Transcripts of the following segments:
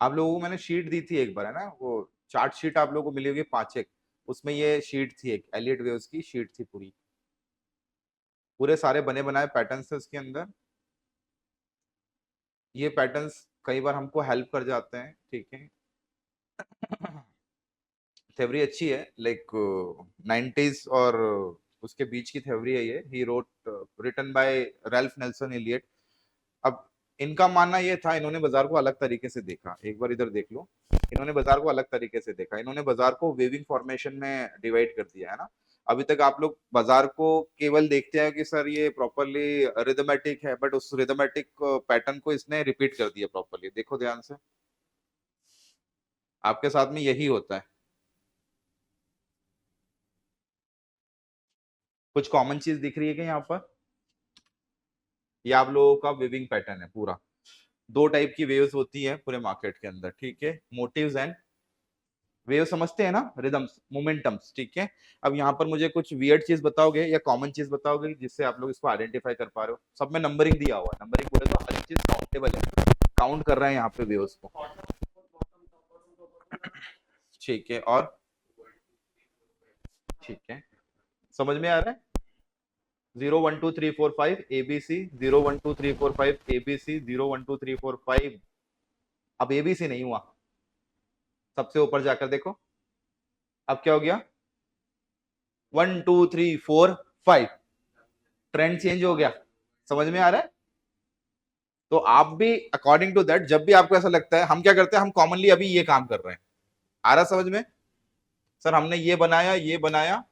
आप लोगों को मैंने शीट दी थी एक बार, है ना, वो चार्ट शीट आप लोगों को मिली होगी 5 एक, उसमें ये शीट थी, एक एलियट वेव्स की शीट थी पूरी, पूरे सारे बने बनाए पैटर्न्स थे उसके अंदर। ये पैटर्न्स कई बार हमको हेल्प कर जाते हैं, ठीक है। थ्योरी अच्छी है, लाइक 90s और उसके बीच की थ्योरी है ये। He wrote, written by Ralph Nelson Elliott. अब इनका मानना ये था, इन्होंने बाजार को अलग तरीके से देखा, एक बार इधर देख लो। इन्होंने बाजार को अलग तरीके से देखा, इन्होंने बाजार को वेविंग फॉर्मेशन में डिवाइड कर दिया, है ना। अभी तक आप लोग बाजार को केवल देखते हैं कि सर ये प्रॉपरली रिदमेटिक है, बट उस रिदमेटिक पैटर्न को इसने रिपीट कर दिया प्रॉपरली। देखो ध्यान से, आपके साथ में यही होता है। कुछ कॉमन चीज दिख रही है क्या यहाँ पर? ये आप लोगों का वेविंग पैटर्न है पूरा। दो टाइप की वेव्स होती है पूरे मार्केट के अंदर, ठीक है। मोटिव्स एंड वेव, समझते हैं ना, रिदम्स, मोमेंटम्स, ठीक है। अब यहाँ पर मुझे कुछ वियर्ड चीज बताओगे या कॉमन चीज बताओगे जिससे आप लोग इसको आइडेंटिफाई कर पा रहे हो? सब में नंबरिंग दिया हुआ है, नंबरिंग बोले तो हर एक चीज काउंटेबल है, काउंट कर रहे हैं यहाँ पे वेव्स को, ठीक है। और ठीक है, समझ में आ रहा है? 0 1 2 3 4 5 ABC, 0 1 2 3 4 5 ABC, 0 1 2 3 4 5। अब ABC नहीं हुआ, सबसे ऊपर जाकर देखो, अब क्या हो गया? 1 2 3 4 5, ट्रेंड चेंज हो गया। समझ में आ रहा है? तो आप भी अकॉर्डिंग टू दैट, जब भी आपको ऐसा लगता है, हम क्या करते हैं, हम कॉमनली अभी ये काम कर रहे हैं। आ रहा समझ में? सर हमने ये बनाया, ये बनाया,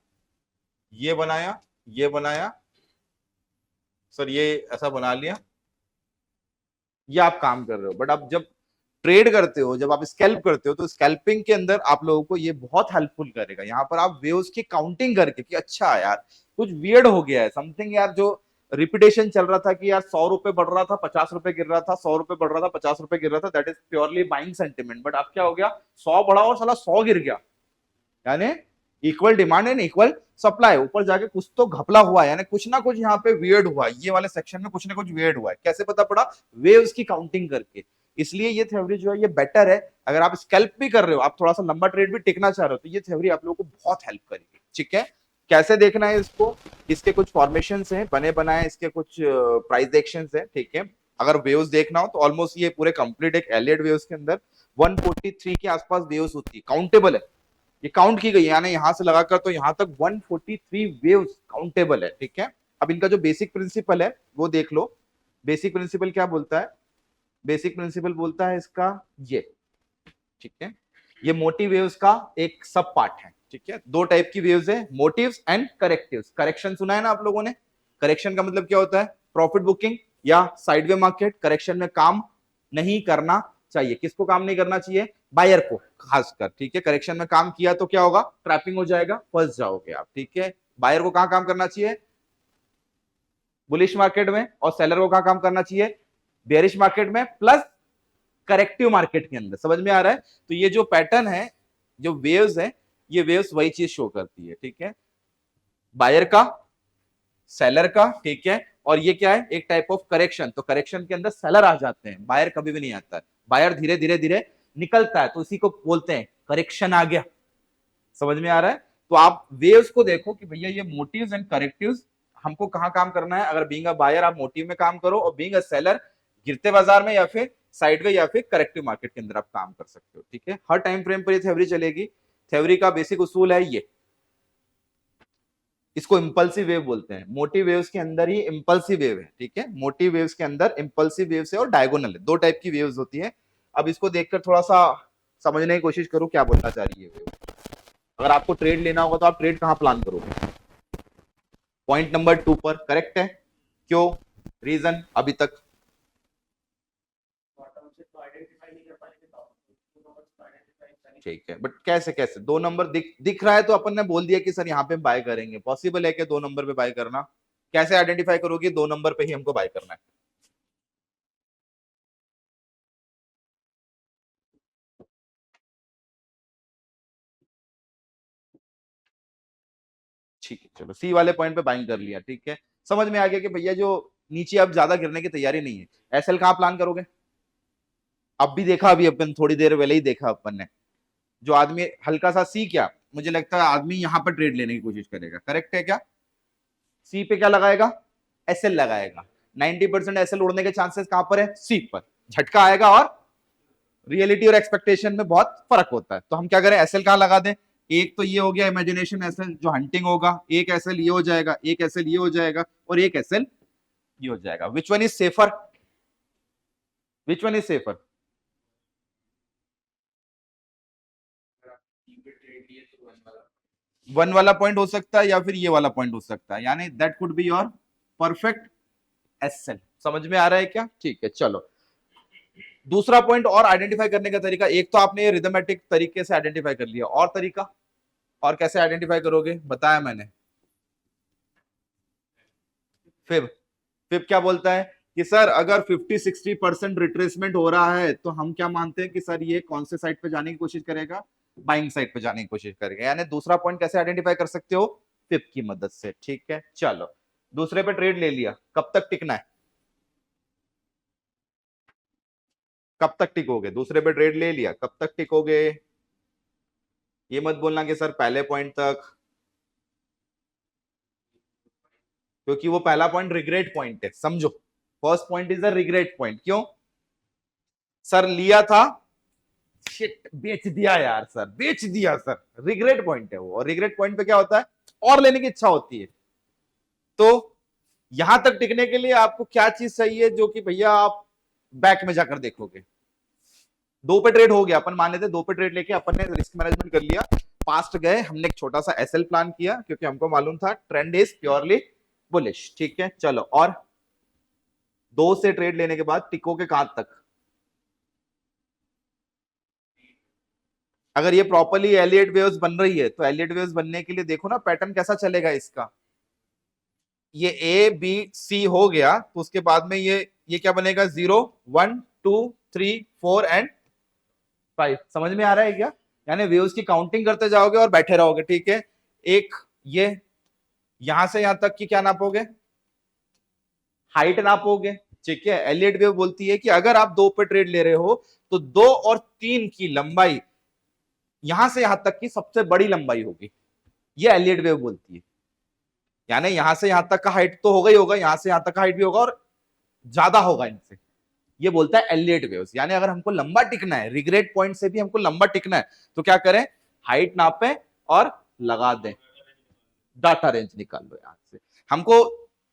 ये बनाया, ये बनाया, सर ये ऐसा बना लिया, ये आप काम कर रहे हो। बट आप जब ट्रेड करते हो, जब आप स्कैल्प करते हो, तो स्कैल्पिंग के अंदर आप लोगों को ये बहुत हेल्पफुल करेगा। यहाँ पर आप वेव्स की काउंटिंग करके कि अच्छा यार कुछ वियर्ड हो गया है, समथिंग यार, जो रिपीटेशन चल रहा था कि यार 100 रुपए बढ़ रहा था, 50 रुपए गिर रहा था, 100 रुपए बढ़ रहा था, 50 रुपए गिर रहा था, that is purely buying sentiment. But अब क्या हो गया, 100 बढ़ा और साला 100 गिर गया, यानी equal demand and equal supply. ऊपर जाके कुछ तो घपला हुआ है, यानी कुछ ना कुछ यहाँ पे वियर्ड हुआ है, ये वाले सेक्शन में कुछ ना कुछ वियर्ड हुआ है। कैसे पता पड़ा? वेव्स की काउंटिंग करके। इसलिए ये थ्योरी जो है ये बेटर है। अगर आप स्कैल्प भी कर रहे हो, आप थोड़ा सा लंबा ट्रेड भी टिकना चाह रहे हो, तो ये थ्योरी आप लोगों को बहुत हेल्प करेगी, ठीक है। कैसे देखना है इसको? इसके कुछ फॉर्मेशन है बने बनाए, इसके कुछ प्राइस एक्शन है, ठीक है। अगर वेव्स देखना हो तो ऑलमोस्ट ये पूरे कंप्लीट एक एलियट वेव्स के अंदर 143 के आसपास वेव्स होती है, काउंटेबल है, ये काउंट की गई, यानी यहां से लगाकर तो यहां तक 143 वेव्स काउंटेबल है, ठीक है। अब इनका जो बेसिक प्रिंसिपल है वो देख लो। बेसिक प्रिंसिपल क्या बोलता है? बेसिक प्रिंसिपल बोलता है इसका ये, ठीक है। ये मोटिव वेव्स का एक सब पार्ट है, ठीक है। दो टाइप की वेव्स है, मोटिव्स एंड करेक्टिव्स। करेक्शन सुना है ना आप लोगों ने? करेक्शन का मतलब क्या होता है? प्रॉफिट बुकिंग या साइडवे मार्केट। करेक्शन में काम नहीं करना चाहिए, किसको काम नहीं करना चाहिए? बायर को खासकर, ठीक है। करेक्शन में काम किया तो क्या होगा? ट्रैपिंग हो जाएगा, फंस जाओगे आप, ठीक है। बायर को कहां काम करना चाहिए? बुलिश मार्केट में। और सेलर को कहां काम करना चाहिए? बेरिश मार्केट में प्लस करेक्टिव मार्केट के अंदर। समझ में आ रहा है? तो ये जो पैटर्न है, जो वेव्स है, ये वेव्स वही चीज शो करती है, ठीक है। बायर का, सेलर का, ठीक है। और ये क्या है? एक टाइप ऑफ करेक्शन। तो करेक्शन के अंदर सेलर आ जाते हैं, बायर कभी भी नहीं आता है। बायर धीरे धीरे धीरे निकलता है, तो इसी को बोलते हैं करेक्शन आ गया। समझ में आ रहा है? तो आप वेव्स को देखो कि भैया ये मोटिव्स एंड करेक्टिव्स हमको कहां काम करना है। अगर बीइंग अ बायर आप मोटिव में काम करो, और बीइंग अ सेलर गिरते बाजार में या फिर साइडवे या फिर करेक्टिव मार्केट के अंदर आप काम कर सकते हो, ठीक है। हर टाइम फ्रेम पर ये थ्योरी चलेगी। थ्योरी का बेसिक उसूल है ये, इसको इंपल्सिव वेव बोलते हैं। मोटिव वेव्स के अंदर ही इंपल्सिव वेव है, ठीक है। मोटिव वेव्स के अंदर इंपल्सिव वेव्स है और डायगोनल है, दो टाइप की वेव्स होती है। अब इसको देखकर थोड़ा सा समझने की कोशिश करो क्या बोलना चाह रही है वेव। अगर आपको ट्रेड लेना होगा तो आप ट्रेड कहां प्लान करोगे? पॉइंट नंबर 2 पर, करेक्ट है। क्यों? रीजन अभी तक? ठीक है, बट कैसे कैसे? दो नंबर दिख रहा है तो अपन ने बोल दिया कि सर यहाँ पे बाय करेंगे। पॉसिबल है कि दो नंबर पे बाय करना? कैसे आइडेंटिफाई करोगे दो नंबर पे ही हमको बाय करना है? ठीक है, चलो सी वाले पॉइंट पे बाइंग कर लिया, ठीक है। समझ में आ गया कि भैया जो नीचे अब ज्यादा गिरने की तैयारी नहीं है। एसएल कहां प्लान करोगे? अब भी देखा, अभी अपन थोड़ी देर पहले ही देखा अपन ने, जो आदमी हल्का सा सी, क्या मुझे लगता है आदमी यहां पर ट्रेड लेने की कोशिश करेगा, करेक्ट है क्या? सी पे क्या लगाएगा? एसएल लगाएगा। 90% एसएल उड़ने के चांसेस कहां पर है? सी पर। झटका आएगा और रियलिटी और एक्सपेक्टेशन में बहुत फर्क होता है। तो हम क्या करें, एसएल कहां लगा दें? एक तो ये हो गया इमेजिनेशन एसएल जो हंटिंग होगा, एक एसएल ये हो जाएगा, एक एसएल ये हो जाएगा, और एक एसएल ये हो जाएगा। Which one is safer? Which one is safer? One वाला पॉइंट हो सकता है या फिर ये वाला पॉइंट हो सकता है, यानी that could be your perfect SL. समझ में आ रहा है क्या? ठीक है, चलो दूसरा पॉइंट और आइडेंटिफाई करने का तरीका, एक तो आपने ये रिदमेटिक तरीके से आइडेंटिफाई कर लिया, और तरीका, और कैसे आइडेंटिफाई करोगे बताया मैंने। फिर फिर क्या बोलता है कि सर अगर 50-60% रिट्रेसमेंट हो रहा है तो हम क्या मानते हैं कि सर ये कौन से साइड पे जाने की कोशिश करेगा? बाइंग साइड पे जाने की कोशिश करेगा। यानी दूसरा पॉइंट कैसे आइडेंटिफाई कर सकते हो? फिप की मदद से। ठीक है, चलो दूसरे पे ट्रेड ले लिया, कब तक टिकना है? कब तक टिकोगे? दूसरे पे ट्रेड ले लिया, कब तक टिकोगे? ये मत बोलना कि सर पहले पॉइंट तक, क्योंकि वो पहला पॉइंट रिग्रेट पॉइंट है, समझो। First point is the regret point. क्यों? सर लिया था, शिट बेच दिया यार, सर बेच दिया सर, रिग्रेट पॉइंट है वो। और रिग्रेट पॉइंट पे क्या होता है? और लेने की इच्छा होती है। तो यहां तक टिकने के लिए आपको क्या चीज चाहिए जो कि भैया आप बैक में जाकर देखोगे? दो पे ट्रेड हो गया, अपन मान लेते दो पे ट्रेड लेके अपन ने रिस्क मैनेजमेंट कर लिया, पास्ट गए, हमने एक छोटा सा एसएल प्लान किया क्योंकि हमको मालूम था ट्रेंड इज प्योरली बुलिश। ठीक है, चलो और दो से ट्रेड लेने के बाद टिकोगे कहां तक? अगर ये प्रॉपर्ली एलियट वेव्स बन रही है तो एलियट वेव्स बनने के लिए देखो ना पैटर्न कैसा चलेगा इसका। ये ए बी सी हो गया तो उसके बाद में ये क्या बनेगा? 0 1 2 3 4 एंड 5। समझ में आ रहा है क्या? यानी वेव्स की काउंटिंग करते जाओगे और बैठे रहोगे। ठीक है, एक ये यहां से यहां तक की क्या नापोगे? हाइट नापोगे। ठीक है, एलियट वेव बोलती है कि अगर आप दो पे ट्रेड ले रहे हो तो दो और तीन की लंबाई यहां से यहां तक की सबसे बड़ी लंबाई होगी, ये एलियट वेव बोलती है। यानी यहां से यहां तक का हाइट तो होगा ही होगा, यहां से यहां तक का हाइट भी होगा और ज्यादा होगा इनसे, ये बोलता है एलियट वेव्स। यानी अगर हमको लंबा टिकना है, रिग्रेट पॉइंट से भी हमको लंबा टिकना है, तो क्या करें? हाइट नापे और लगा दें, डाटा रेंज निकाल लो यहां से। हमको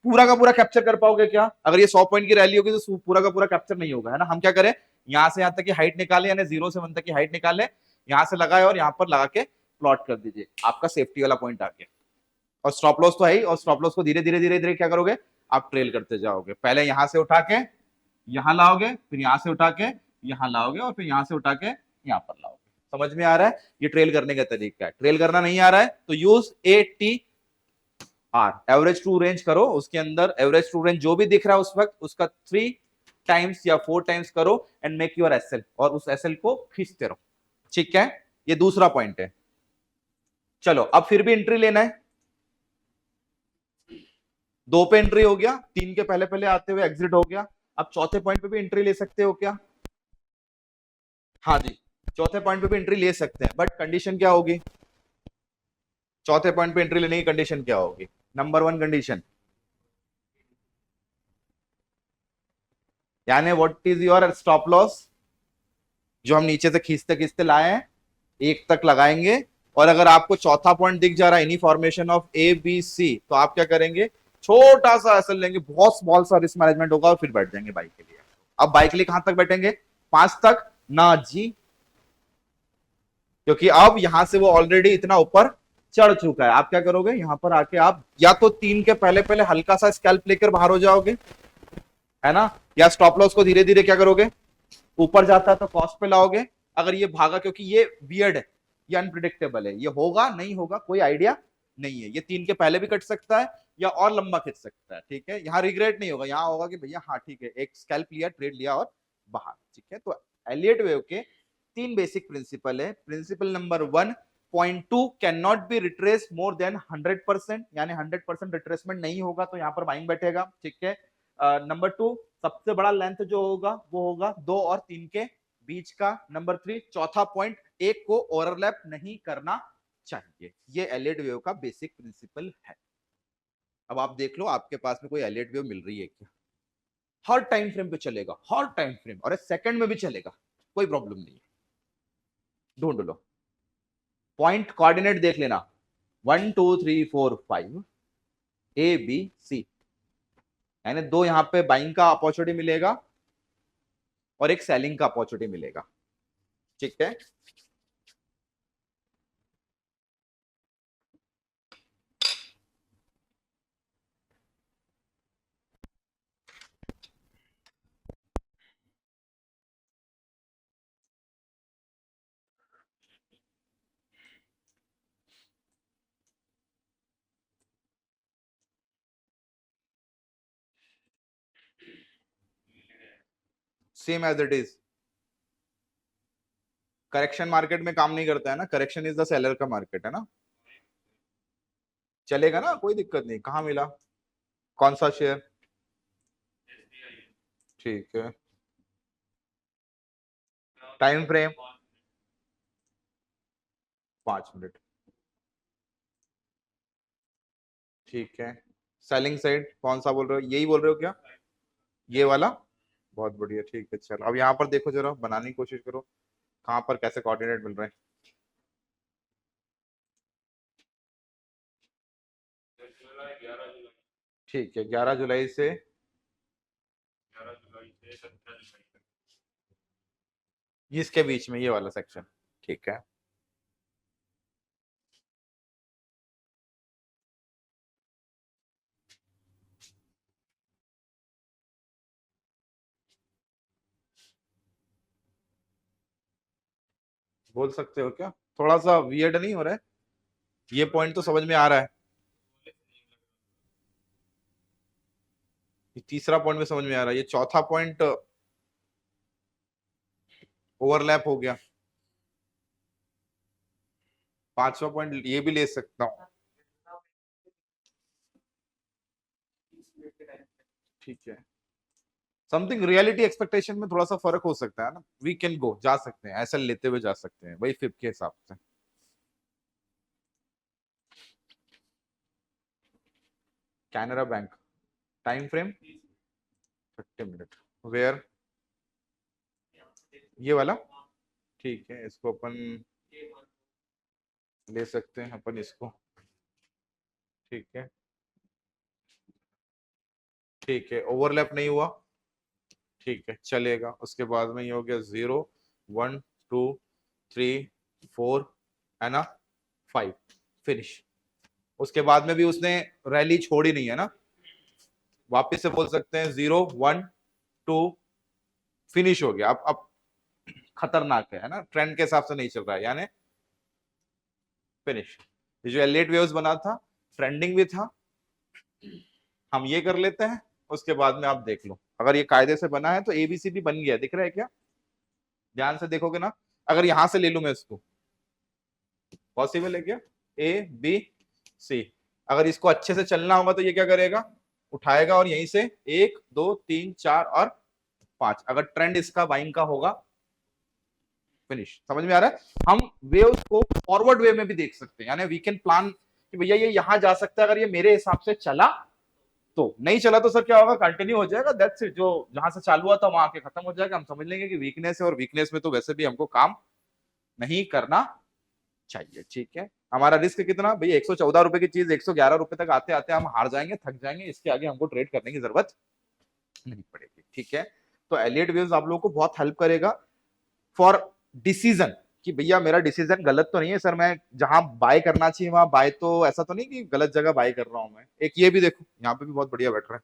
पूरा का पूरा कैप्चर कर पाओगे क्या? अगर ये 100 पॉइंट की रैली होगी तो पूरा का पूरा कैप्चर नहीं होगा, है ना। हम क्या करें, यहां से यहां तक की हाइट निकाले, यानी 0 से 1 तक की हाइट निकाले, यहां से लगाए और यहां पर लगा के प्लॉट कर दीजिए, आपका सेफ्टी वाला पॉइंट आ गया। और स्टॉप लॉस तो है ही, और स्टॉप लॉस को धीरे धीरे धीरे धीरे क्या करोगे? आप ट्रेल करते जाओगे। पहले यहां से उठा के यहां लाओगे, फिर यहां से उठा के यहां लाओगे, और फिर यहां से उठा के यहां पर लाओगे। समझ में आ रहा है? ये ट्रेल करने का तरीका है। ट्रेल करना नहीं आ रहा है तो use ATR, average true range करो, उसके अंदर एवरेज टू रेंज जो भी दिख रहा है उस वक्त उसका 3 टाइम्स या 4 टाइम्स करो एंड मेक योर एसएल, और उस एसएल को खींचते रहो। ठीक है, ये दूसरा पॉइंट है। चलो अब फिर भी एंट्री लेना है, दो पे एंट्री हो गया, तीन के पहले पहले आते हुए एग्जिट हो गया, अब चौथे पॉइंट पे भी एंट्री ले सकते हो क्या? हाँ जी, चौथे पॉइंट पे भी एंट्री ले सकते हैं, बट कंडीशन क्या होगी? चौथे पॉइंट पे एंट्री लेने की कंडीशन क्या होगी? नंबर 1 कंडीशन, यानी what is your stop loss, जो हम नीचे से खींचते खींचते लाए हैं, एक तक लगाएंगे। और अगर आपको चौथा पॉइंट दिख जा रहा है इनी फॉर्मेशन ऑफ ABC, तो आप क्या करेंगे? छोटा सा एसएल लेंगे, बहुत स्मॉल सा रिस्क मैनेजमेंट होगा, और फिर बैठ जाएंगे बाइक के लिए। अब बाइक के लिए कहां तक बैठेंगे? 5 तक ना जी, क्योंकि अब यहां से वो ऑलरेडी इतना ऊपर चढ़ चुका है। आप क्या करोगे? यहां पर आके आप या तो 3 के पहले पहले हल्का सा स्कैल्प लेकर बाहर हो जाओगे, है ना, या स्टॉप लॉस को धीरे धीरे क्या करोगे? ऊपर जाता है तो कॉस्ट पे लाओगे। अगर ये भागा, क्योंकि ये वियर्ड है, ये अनप्रिडिक्टेबल है, ये होगा नहीं होगा कोई आइडिया नहीं है, ये 3 के पहले भी कट सकता है या और लंबा खिंच सकता है। ठीक है, यहाँ रिग्रेट नहीं होगा, यहाँ होगा कि भैया हाँ ठीक है, एक स्कैल्प लिया, ट्रेड लिया और बाहर। ठीक है, तो एलियट वेव के 3 बेसिक प्रिंसिपल है। Principle number 1, point 2 can not be retrace more than 100%, यानी 100% रिट्रेसमेंट नहीं होगा तो यहाँ पर बाइंग बैठेगा। ठीक है, नंबर 2, सबसे बड़ा लेंथ जो होगा वो होगा 2 और 3 के बीच का, नंबर 3 चौथा पॉइंट, एक को ओवरलैप नहीं करना चाहिए। ये एलियट वेव का बेसिक प्रिंसिपल है। अब आप देख लो आपके पास में कोई एलियट वेव मिल रही है क्या? हर टाइम फ्रेम पे चलेगा, हर टाइम फ्रेम, और सेकंड में भी चलेगा, कोई प्रॉब्लम नहीं है। ढूंढ लो पॉइंट, कोऑर्डिनेट देख लेना, 1 2 3 4 5 ए बी सी, यानी दो यहां पे बाइंग का अपॉर्चुनिटी मिलेगा और एक सेलिंग का अपॉर्चुनिटी मिलेगा। ठीक है, same as it is. Correction market में काम नहीं करता है ना, करेक्शन इज द सेलर का मार्केट है ना, चलेगा ना, कोई दिक्कत नहीं। कहां मिला, कौन सा शेयर? ठीक है, टाइम फ्रेम 5 मिनट। ठीक है, सेलिंग साइड कौन सा बोल रहे हो, यही बोल रहे हो क्या, ये वाला? बहुत बढ़िया, ठीक है। चलो अब यहाँ पर देखो, जरा बनाने की कोशिश करो, कहां पर कैसे कोऑर्डिनेट मिल रहे हैं। ठीक है, 11 जुलाई से इसके बीच में ये वाला सेक्शन। ठीक है, बोल सकते हो क्या, थोड़ा सा वियर्ड नहीं हो रहा है? ये पॉइंट तो समझ में आ रहा है, ये तीसरा पॉइंट में समझ में आ रहा है, ये चौथा पॉइंट ओवरलैप हो गया, पांचवा पॉइंट ये भी ले सकता हूँ। ठीक है, समथिंग रियलिटी एक्सपेक्टेशन में थोड़ा सा फर्क हो सकता है ना, वी कैन गो, जा सकते हैं, ऐसा लेते हुए जा सकते हैं वही फिप के हिसाब से। Canara bank, time frame 30 minute, वेयर, ये वाला। ठीक है, इसको अपन ले सकते हैं, अपन इसको। ठीक है, ठीक है, ओवरलैप नहीं हुआ, ठीक है चलेगा। उसके बाद में ये हो गया 0 1 2 3 4 है ना, 5, फिनिश। उसके बाद में भी उसने रैली छोड़ी नहीं है ना, वापस से बोल सकते हैं 0 1 2 फिनिश हो गया। अब खतरनाक है ना, ट्रेंड के हिसाब से नहीं चल रहा है, यानी फिनिश। ये जो एलियट वेव्स बना था, ट्रेंडिंग भी था, हम ये कर लेते हैं। उसके बाद में आप देख लो, अगर ये कायदे से बना है तो एबीसी भी बन गया, दिख रहा है क्या, ध्यान से देखोगे ना। अगर यहां से ले लू मैं इसको, पॉसिबल है क्या, ए बी सी, अगर इसको अच्छे से चलना होगा तो ये क्या करेगा, उठाएगा और यहीं से 1 2 3 4 और 5, अगर ट्रेंड इसका बाइंग का होगा, फिनिश। समझ में आ रहा है? हम वेव्स को फॉरवर्ड वे में भी देख सकते हैं, यानी वी कैन प्लान कि भैया ये यहां जा सकता है, अगर ये मेरे हिसाब से चला तो, नहीं चला तो सर क्या होगा, कंटिन्यू हो जाएगा, दैट्स इट, जो जहां से चालू हुआ था वहां के खत्म हो जाएगा। हम समझ लेंगे कि वीकनेस है, और वीकनेस में तो वैसे भी हमको काम नहीं करना चाहिए। ठीक है, हमारा रिस्क कितना भैया, 114 रुपए की चीज 111 रुपए तक आते आते हम हार जाएंगे, थक जाएंगे, इसके आगे हमको ट्रेड करने की जरूरत नहीं पड़ेगी। ठीक है, तो एलियट वेव्स आप लोगों को बहुत हेल्प करेगा फॉर डिसीजन, कि भैया मेरा डिसीजन गलत तो नहीं है सर, मैं जहां बाय करना चाहिए वहां बाय, तो ऐसा तो नहीं कि गलत जगह बाय कर रहा हूं मैं। एक ये भी देखो, यहाँ पे भी बहुत बढ़िया बैठ रहा है,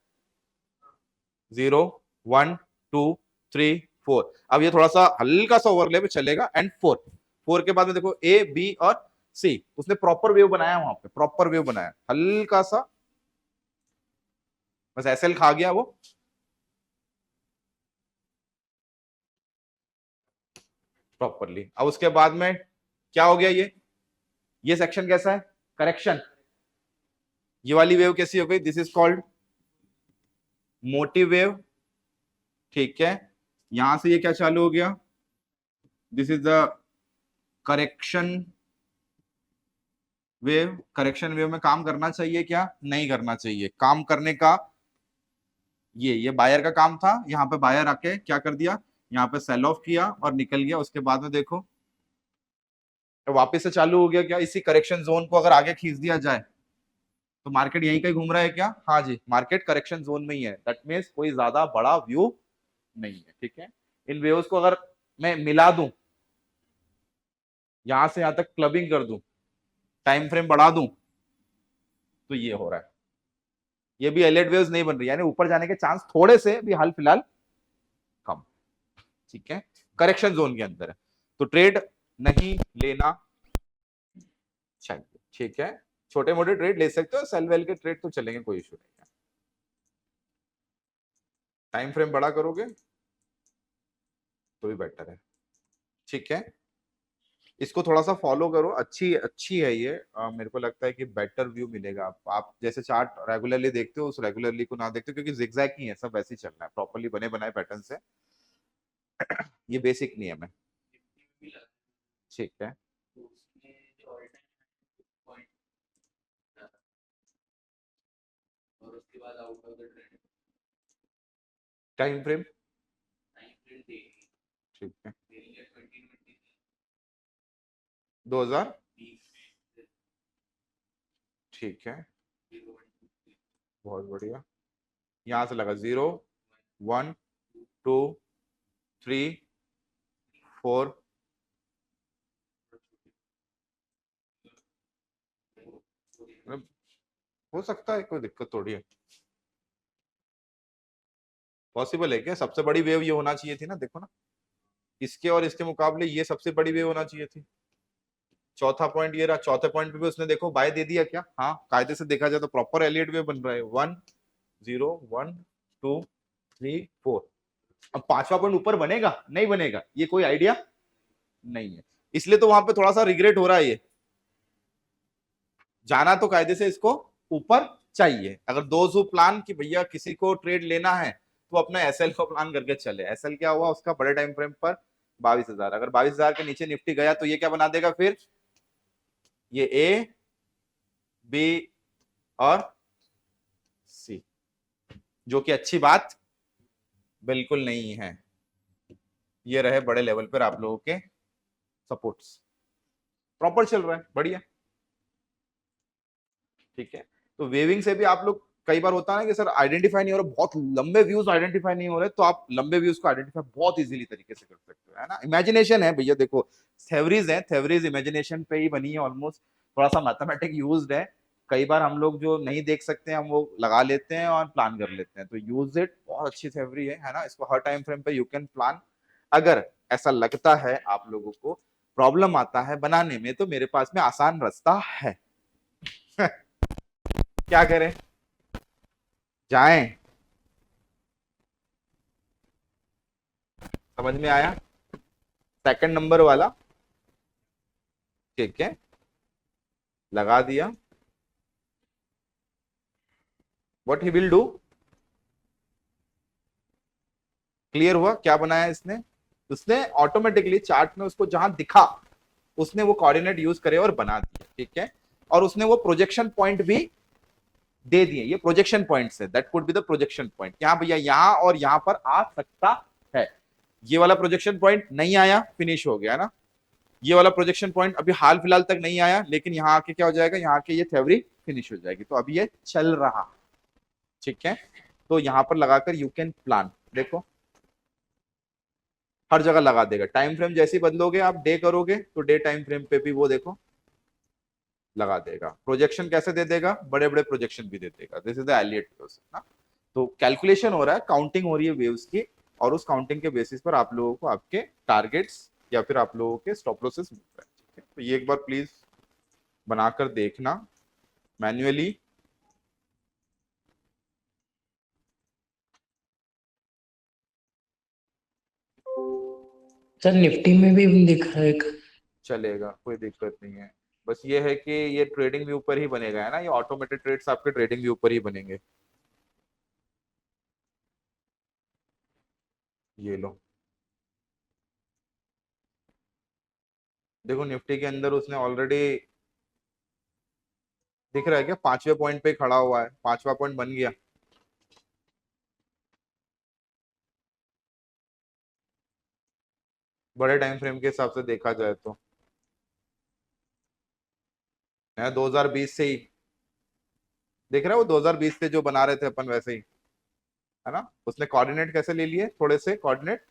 0 1 2 3 4। अब ये थोड़ा सा हल्का सा ओवरले पे चलेगा, एंड 4 के बाद में देखो ए बी और सी, उसने प्रॉपर वेव बनाया, वहां पे प्रॉपर वेव बनाया, हल्का सा बस एसएल खा गया वो, प्रॉपरली। अब उसके बाद में क्या हो गया, ये सेक्शन कैसा है, करेक्शन। ये वाली वेव कैसी हो गई, this is called motive wave. ठीक है, यहां से ये क्या चालू हो गया, this is the correction wave. Correction wave में काम करना चाहिए क्या, नहीं करना चाहिए। काम करने का ये बायर का काम था। यहाँ पे बायर आके क्या कर दिया, यहाँ पे सेल ऑफ किया और निकल गया। उसके बाद में देखो तो वापस से चालू हो गया क्या। इसी करेक्शन जोन को अगर आगे खींच दिया जाए तो मार्केट यहीं कहीं घूम रहा है क्या, हाँ जी, मार्केट करेक्शन जोन में ही है। दैट मीन्स कोई ज्यादा बड़ा व्यू नहीं है। ठीक है, इन वेव्स को अगर मैं मिला दूं, यहां से यहां तक क्लबिंग कर दूं, टाइम फ्रेम बढ़ा दूं, तो ये हो रहा है। ये भी एलियट वेव्स नहीं बन रही, यानी ऊपर जाने के चांस थोड़े से भी हाल फिलहाल कम। ठीक है, करेक्शन जोन के अंदर है, तो ट्रेड नहीं लेना चाहिए। ठीक है, छोटे मोटे ट्रेड ले सकते हो, सेल वेल के ट्रेड तो चलेंगे, कोई इशू नहीं है। टाइम फ्रेम बड़ा करोगे तो भी बेटर है। ठीक है, इसको थोड़ा सा फॉलो करो, अच्छी अच्छी है ये। मेरे को लगता है कि बेटर व्यू मिलेगा। आप जैसे चार्ट रेगुलरली देखते हो, उस रेगुलरली को ना देखते हो, क्योंकि जिगजैग ही है सब, वैसे ही चलना है प्रॉपर्ली बने बनाए पैटर्न से। ये बेसिक नियम है। ठीक है, टाइम फ्रेम ठीक है, 2000 ठीक है, बहुत बढ़िया। यहां से लगा 0 1 2 3 4 हो सकता है, कोई दिक्कत थोड़ी है। पॉसिबल है क्या, सबसे बड़ी वेव ये होना चाहिए थी ना, देखो ना, इसके और इसके मुकाबले ये सबसे बड़ी वेव होना चाहिए थी। चौथा पॉइंट ये रहा, चौथे पॉइंट पे भी उसने देखो बाय दे दिया क्या, हाँ कायदे से देखा जाए तो प्रॉपर एलियट वेव बन रहा है। 1 0 1 2 3 4। अब पांचवा पॉइंट ऊपर बनेगा नहीं बनेगा, ये कोई आइडिया नहीं है। इसलिए तो वहां पे थोड़ा सा रिग्रेट हो रहा है। ये जाना तो कायदे से इसको ऊपर चाहिए। अगर दो जो प्लान कि भैया किसी को ट्रेड लेना है तो अपना एसएल को प्लान करके चले। एसएल क्या हुआ उसका बड़े टाइम फ्रेम पर 22,000। अगर 22,000 के नीचे निफ्टी गया तो ये क्या बना देगा फिर, ये ए बी और सी, जो कि अच्छी बात बिल्कुल नहीं है। ये रहे बड़े लेवल पर आप लोगों के सपोर्ट्स, प्रॉपर चल रहा है, बढ़िया। ठीक है, तो वेविंग से भी आप लोग, कई बार होता है ना कि सर आइडेंटिफाई नहीं हो रहा, बहुत लंबे व्यूज आइडेंटिफाई नहीं हो रहे, तो आप लंबे व्यूज को आइडेंटिफाई बहुत इजीली तरीके से कर सकते हो, है ना। इमेजिनेशन है भैया, देखो थेवरीज है, थेवरीज इमेजिनेशन पे ही बनी है ऑलमोस्ट। थोड़ा सा मैथमेटिक यूज्ड है। कई बार हम लोग जो नहीं देख सकते हैं हम वो लगा लेते हैं और प्लान कर लेते हैं, तो यूज इट, बहुत अच्छी थेवरी है ना। इसको हर टाइम फ्रेम पे यू कैन प्लान। अगर ऐसा लगता है आप लोगों को प्रॉब्लम आता है बनाने में, तो मेरे पास में आसान रास्ता है। क्या करें, जाएं, समझ में आया, सेकंड नंबर वाला। ठीक है, लगा दिया। What he will do, clear हुआ क्या बनाया इसने। उसने ऑटोमेटिकली चार्ट में उसको जहां दिखा उसने वो कोऑर्डिनेट यूज करे और बना दिया। ठीक है, और उसने वो प्रोजेक्शन पॉइंट भी दे दिए। ये प्रोजेक्शन पॉइंट है, that could be the projection point. यहाँ भैया यहाँ और यहाँ पर आ सकता है। ये वाला प्रोजेक्शन पॉइंट नहीं आया, फिनिश हो गया ना। ये वाला प्रोजेक्शन पॉइंट अभी हाल फिलहाल तक नहीं आया, लेकिन यहाँ आके क्या हो जाएगा, यहाँ के ये थ्योरी फिनिश हो जाएगी, तो अभी ये चल रहा। ठीक है, तो यहाँ पर लगाकर यू कैन प्लान। देखो हर जगह लगा देगा। टाइम फ्रेम जैसे ही बदलोगे आप, डे करोगे तो डे टाइम फ्रेम पे भी वो देखो लगा देगा। प्रोजेक्शन कैसे दे देगा, बड़े बड़े प्रोजेक्शन भी दे देगा। This is the Elliott waves ना। तो कैलकुलेशन हो रहा है, काउंटिंग हो रही है वेव्स की, और उस काउंटिंग के बेसिस पर आप लोगों को आपके टारगेट्स या फिर आप लोगों के स्टॉप लॉसेस मिल रहे हैं। ठीक है, तो ये एक बार प्लीज बनाकर देखना मैन्युअली। सर निफ्टी में भी दिख रहा है एक। चलेगा, कोई दिक्कत नहीं है। बस ये है कि ये ट्रेडिंग व्यू पर ही बनेगा, है ना। ये ऑटोमेटेड ट्रेड्स आपके ट्रेडिंग व्यू पर ही बनेंगे। ये लो, देखो निफ्टी के अंदर उसने ऑलरेडी, दिख रहा है क्या, 5वें पॉइंट पे खड़ा हुआ है, 5वां पॉइंट बन गया। बड़े टाइम फ्रेम के हिसाब से देखा जाए तो है 2020 से ही, देख रहे हो 2020 से जो बना रहे थे अपन वैसे ही, है ना। उसने कोऑर्डिनेट कैसे ले लिए, थोड़े से कोऑर्डिनेट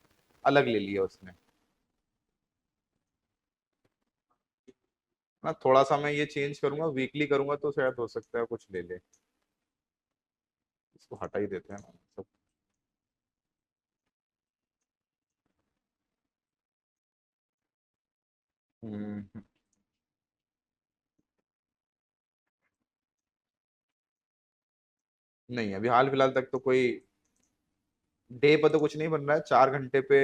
अलग ले लिए उसने, ना थोड़ा सा मैं ये चेंज करूंगा, वीकली करूंगा तो शायद हो सकता है कुछ ले ले। इसको हटा ही देते हैं ना सब। हम्म, नहीं अभी हाल फिलहाल तक तो कोई डे पर तो कुछ नहीं बन रहा है, 4 घंटे पे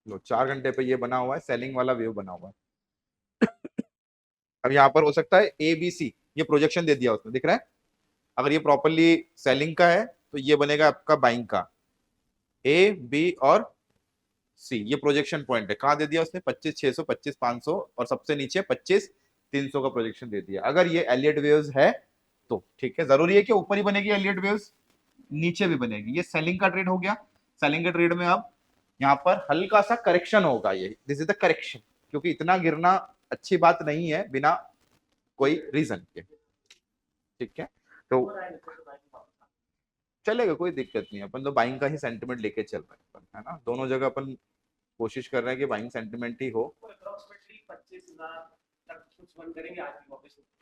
लो 4 घंटे पे ये बना हुआ है, सेलिंग वाला व्यू बना हुआ है। अब यहाँ पर हो सकता है ए बी सी, ये प्रोजेक्शन दे दिया उसने, दिख रहा है। अगर ये प्रॉपरली सेलिंग का है तो ये बनेगा आपका बाइंग का, ए बी और सी, ये प्रोजेक्शन पॉइंट है। कहाँ दे दिया उसने, 25,600, 25,500 और सबसे नीचे 25,300 का प्रोजेक्शन दे दिया। अगर ये एलियट वेव्स है तो ठीक है, जरूरी है कि ऊपर ही बनेगी एलियट वेव्स, नीचे भी बनेगी। ये सेलिंग का ट्रेड हो गया। सेलिंग के ट्रेड में अब यहाँ पर हल्का सा करेक्शन होगा, ये दिस इज द करेक्शन, क्योंकि इतना गिरना अच्छी बात नहीं है बिना कोई रीजन के, ठीक है। तो चलेगा, कोई दिक्कत नहीं है, अपन तो बाइंग का ही सेंटिमेंट लेके चल रहे हैं अपन, है ना। दोनों जगह अपन कोशिश कर रहे हैं कि बाइंग सेंटिमेंट ही हो।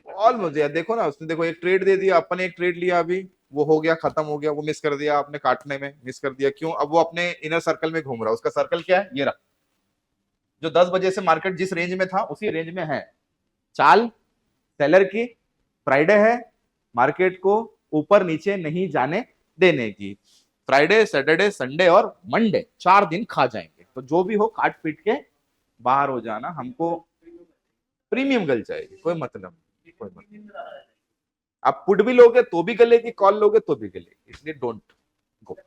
ऑलमोस्ट यार, देखो ना उसने, देखो एक ट्रेड दे दिया, अपन एक ट्रेड लिया अभी, वो हो गया, खत्म हो गया, वो मिस कर दिया आपने, काटने में मिस कर दिया, क्यों, अब वो अपने इनर सर्कल में घूम रहा है। उसका सर्कल क्या है, ये रहा, जो 10 बजे से मार्केट जिस रेंज में था उसी रेंज में है। चाल सेलर की, फ्राइडे है, मार्केट को ऊपर नीचे नहीं जाने देने की। फ्राइडे सैटरडे संडे और मंडे 4 दिन खा जाएंगे, तो जो भी हो काट पीट के बाहर हो जाना, हमको प्रीमियम गल जाएगी, कोई मतलब नहीं, कोई मतलब नहीं। आप पुट भी लोगे तो भी गलेगी, कॉल लोगे तो भी गलेगी, इसलिए डोंट गो।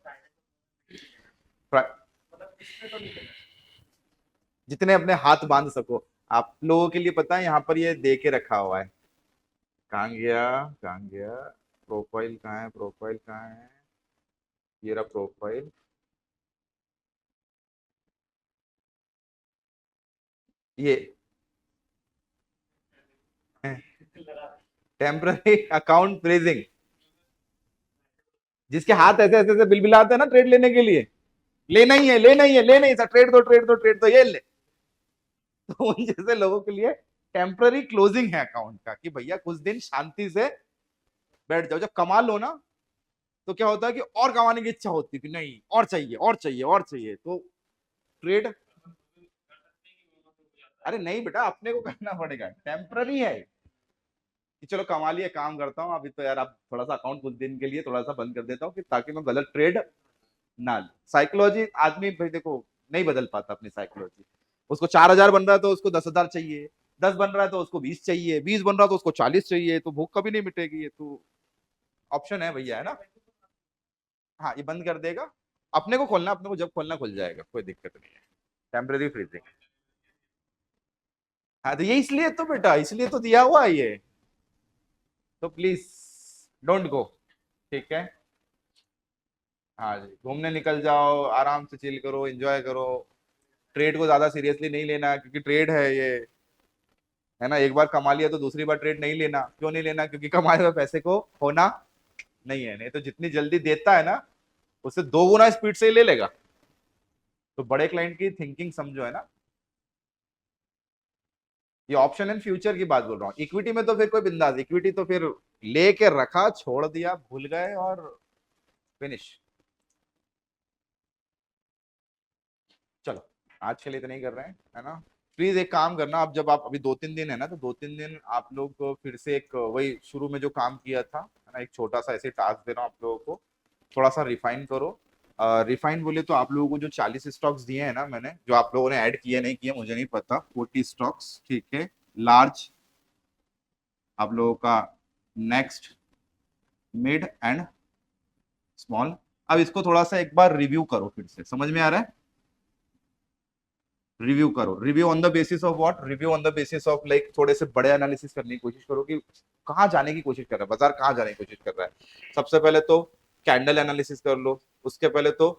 जितने अपने हाथ बांध सको। आप लोगों के लिए पता है यहाँ पर ये दे के रखा हुआ है, कहाँ गया, कहाँ गया, प्रोफाइल कहाँ है, प्रोफाइल कहाँ है, ये रहा प्रोफाइल। ये टेम्पररी अकाउंट फ्रीजिंग, जिसके हाथ ऐसे ऐसे ऐसे बिलबिलाते हैं ना ट्रेड लेने के लिए, लेना ही है, लेना ही है, लेना ही, ट्रेड दो, ट्रेड दो, ट्रेड दो, ये ले। तो उन जैसे लोगों के लिए टेम्पररी क्लोजिंग है अकाउंट का, कि भैया कुछ दिन शांति से बैठ जाओ, जब कमा लो ना तो क्या होता है कि और कमाने की इच्छा होती है, कि नहीं और चाहिए और चाहिए और चाहिए, तो ट्रेड, अरे नहीं बेटा, अपने को करना पड़ेगा, टेम्पररी है कि चलो कमा लिया, काम करता हूँ अभी तो यार, अब थोड़ा सा अकाउंट कुछ दिन के लिए थोड़ा सा बंद कर देता हूँ, कि ताकि मैं गलत ट्रेड ना लूं। साइकोलॉजी आदमी भाई देखो नहीं बदल पाता अपनी साइकोलॉजी। उसको 4,000 बन रहा है तो उसको 10,000 चाहिए, 10 बन रहा है तो उसको 20 चाहिए, 20 बन रहा है तो उसको 40 चाहिए, तो भूख कभी नहीं मिटेगी, ये तो ऑप्शन है भैया, है ना। हाँ ये बंद कर देगा, अपने को खोलना, अपने को जब खोलना खुल जाएगा, कोई दिक्कत नहीं है। टेम्पररी फ्रीजिंग, हाँ तो ये इसलिए तो बेटा, इसलिए तो दिया हुआ है ये, तो प्लीज डोंट गो, ठीक है। हाँ जी, घूमने निकल जाओ, आराम से चिल करो, एंजॉय करो। ट्रेड को ज्यादा सीरियसली नहीं लेना, क्योंकि ट्रेड है ये, है ना। एक बार कमा लिया तो दूसरी बार ट्रेड नहीं लेना, क्यों नहीं लेना, क्योंकि कमाए हुए पैसे को होना नहीं है, नहीं तो जितनी जल्दी देता है ना उससे 2 गुना स्पीड से ही ले लेगा। तो बड़े क्लाइंट की थिंकिंग समझो, है ना। ये ऑप्शन एंड फ्यूचर की बात बोल रहा हूँ, इक्विटी में तो फिर कोई बिंदास, इक्विटी तो फिर लेके रखा, छोड़ दिया, भूल गए और फिनिश। चलो आज के लिए इतना ही कर रहे हैं, है ना। प्लीज एक काम करना, आप जब आप अभी 2-3 दिन है ना, तो 2-3 दिन आप लोग को फिर से एक वही शुरू में जो काम किया था, है ना, एक छोटा सा ऐसे टास्क दे रहा हूँ आप लोगों को, थोड़ा सा रिफाइन करो। रिफाइन बोले तो आप लोगों को जो 40 स्टॉक्स दिए हैं ना मैंने, जो आप लोगों ने ऐड किए नहीं किए मुझे नहीं पता, 40 स्टॉक्स, ठीक है। लार्ज आप लोगों का, नेक्स्ट, मिड एंड स्मॉल। अब इसको थोड़ा सा एक बार रिव्यू करो, फिर से समझ में आ रहा है, रिव्यू करो, review on the basis of what, review on the basis of like थोड़े से बड़े एनालिसिस करने की कोशिश करो कि कहाँ जाने की कोशिश कर रहा है बाजार, कहाँ जाने की कोशिश कर रहा है। सबसे पहले तो कैंडल एनालिसिस कर लो, उसके पहले तो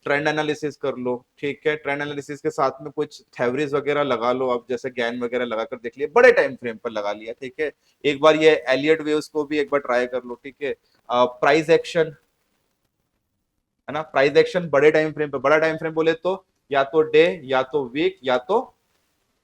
ट्रेंड एनालिसिस कर लो, ठीक है। ट्रेंड एनालिसिस के साथ में कुछ थेवरीज वगैरह लगा लो, अब जैसे गैन वगैरह लगाकर देख लिया, बड़े टाइम फ्रेम पर लगा लिया, ठीक है। एक बार ये एलियट वेव्स को भी एक बार ट्राई कर लो, ठीक है। प्राइस एक्शन है ना, प्राइस एक्शन बड़े टाइम फ्रेम पे, बड़ा टाइम फ्रेम बोले तो या तो डे या तो वीक या तो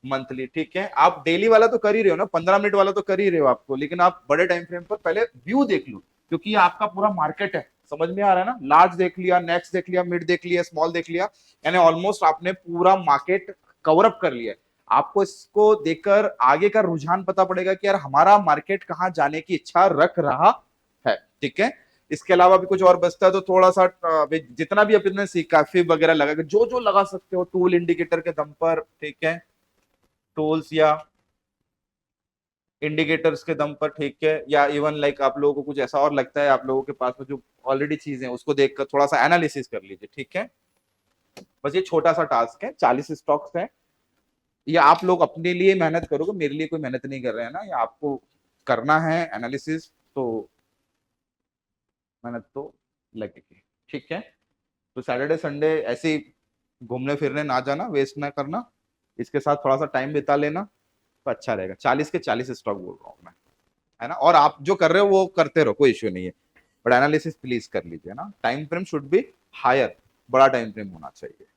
मंथली, ठीक है। आप डेली वाला तो कर ही रहे हो ना, 15 मिनट वाला तो कर ही रहे हो आपको, लेकिन आप बड़े टाइम फ्रेम पर पहले व्यू देख लो, क्योंकि ये आपका पूरा मार्केट है, समझ में आ रहा है ना। लार्ज देख लिया, नेक्स्ट देख लिया, मिड देख लिया, स्मॉल देख लिया, यानी ऑलमोस्ट आपने पूरा मार्केट कवर अप कर लिया। आपको इसको देखकर आगे का रुझान पता पड़ेगा कि यार हमारा मार्केट कहाँ जाने की इच्छा रख रहा है, ठीक है। इसके अलावा भी कुछ और बचता है तो थोड़ा सा जितना भी अपने सीखा, फिब वगैरह लगा के जो जो लगा सकते हो टूल इंडिकेटर के दम पर, ठीक है, टूल्स या इंडिकेटर्स के दम पर, ठीक है। या इवन लाइक आप लोगों को कुछ ऐसा और लगता है आप लोगों के पास में जो ऑलरेडी चीजें उसको देखकर थोड़ा सा एनालिसिस कर लीजिए, ठीक है। बस ये छोटा सा टास्क है, 40 स्टॉक्स है, ये आप लोग अपने लिए मेहनत करोगे, मेरे लिए कोई मेहनत नहीं कर रहे हैं ना, ये आपको करना है एनालिसिस, तो मेहनत तो लगेगी, ठीक है। तो सैटरडे संडे ऐसे ही घूमने फिरने ना जाना, वेस्ट ना करना, इसके साथ थोड़ा सा टाइम बिता लेना तो अच्छा रहेगा। 40 के 40 स्टॉक बोल रहा हूँ मैं, है ना। और आप जो कर रहे हो वो करते रहो, कोई इश्यू नहीं है, बट एनालिसिस प्लीज कर लीजिए ना। Time frame should be higher, बड़ा टाइम फ्रेम होना चाहिए।